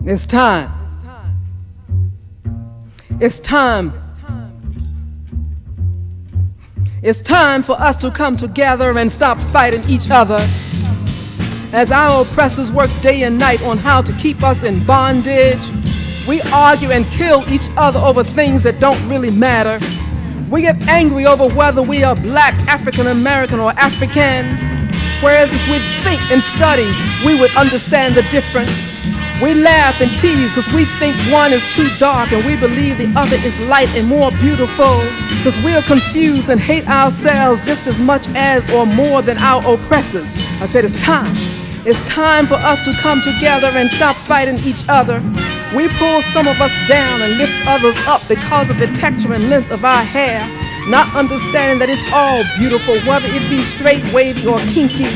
It's time. It's time. It's time for us to come together and stop fighting each other. As our oppressors work day and night on how to keep us in bondage, we argue and kill each other over things that don't really matter. We get angry over whether we are black, African American, or African. Whereas if we think and study, we would understand the difference. We laugh and tease because we think one is too dark and we believe the other is light and more beautiful, because we are confused and hate ourselves just as much as or more than our oppressors. I said it's time. It's time for us to come together and stop fighting each other. We pull some of us down and lift others up because of the texture and length of our hair, not understanding that it's all beautiful, whether it be straight, wavy, or kinky.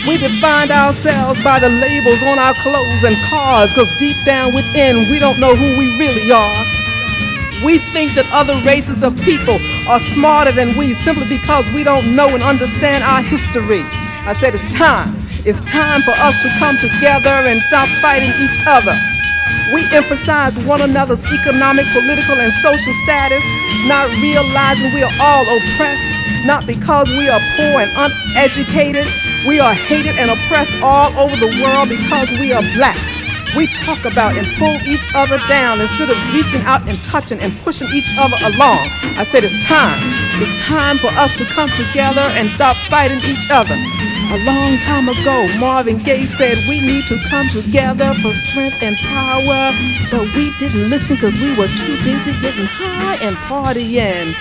We define ourselves by the labels on our clothes and cars, because deep down within we don't know who we really are. We think that other races of people are smarter than we simply because we don't know and understand our history. I said it's time. It's time for us to come together and stop fighting each other. We emphasize one another's economic, political, and social status, not realizing we are all oppressed, not because we are poor and uneducated. We are hated and oppressed all over the world because we are black. We talk about and pull each other down instead of reaching out and touching and pushing each other along. I said it's time. It's time for us to come together and stop fighting each other. A long time ago, Marvin Gaye said we need to come together for strength and power, but we didn't listen because we were too busy getting high and partying.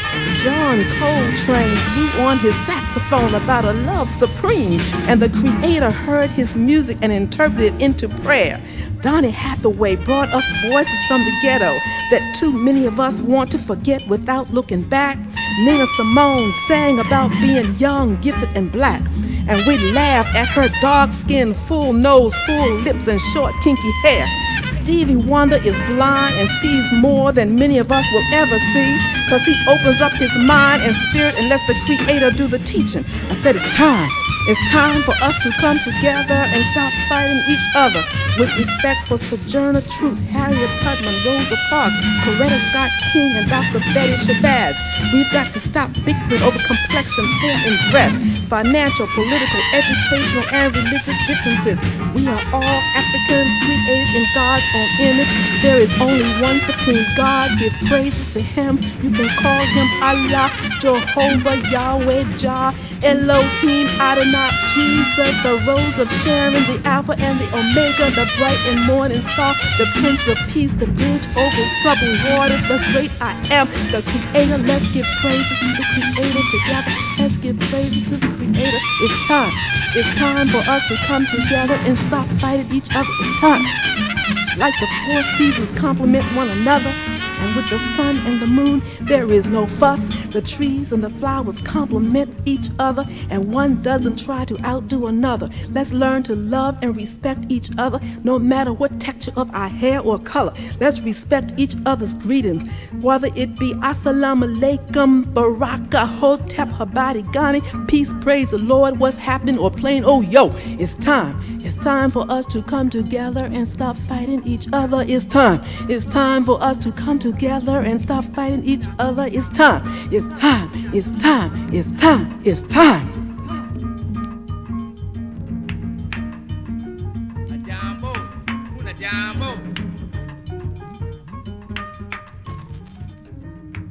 John Coltrane blew on his saxophone about a love supreme, and the Creator heard his music and interpreted it into prayer. Donny Hathaway brought us voices from the ghetto that too many of us want to forget without looking back. Nina Simone sang about being young, gifted, and black, and we laughed at her dark skin, full nose, full lips, and short, kinky hair. Stevie Wonder is blind and sees more than many of us will ever see, because he opens up his mind and spirit and lets the Creator do the teaching. I said it's time. It's time for us to come together and stop fighting each other with respect for Sojourner Truth, Harriet Tubman, Rosa Parks, Coretta Scott King, and Dr. Betty Shabazz. We've got to stop bickering over complexions, hair, and dress, financial, political, educational, and religious differences. We are all Africans created in God's own image. There is only one supreme God. Give praises to Him. You can call Him Allah, Jehovah, Yahweh, Jah, Elohim, Adonai, Jesus, the Rose of Sharon, the Alpha and the Omega, the bright and morning star, the Prince of Peace, the bridge over troubled waters, the great I am, the Creator. Let's give praises to the Creator together. Let's give praises to the Creator. It's time. It's time for us to come together and stop fighting each other. It's time. Like the four seasons complement one another, and with the sun and the moon, there is no fuss. The trees and the flowers complement each other, and one doesn't try to outdo another. Let's learn to love and respect each other, no matter what texture of our hair or color. Let's respect each other's greetings, whether it be Assalamu alaikum, Baraka, Hotep, Habari, Ghani, peace, praise the Lord, what's happening, or plain, oh yo. It's time. It's time for us to come together and stop fighting each other. It's time. It's time for us to come together and stop fighting each other. It's time. It's time. It's time. It's time. It's time. Una jambo,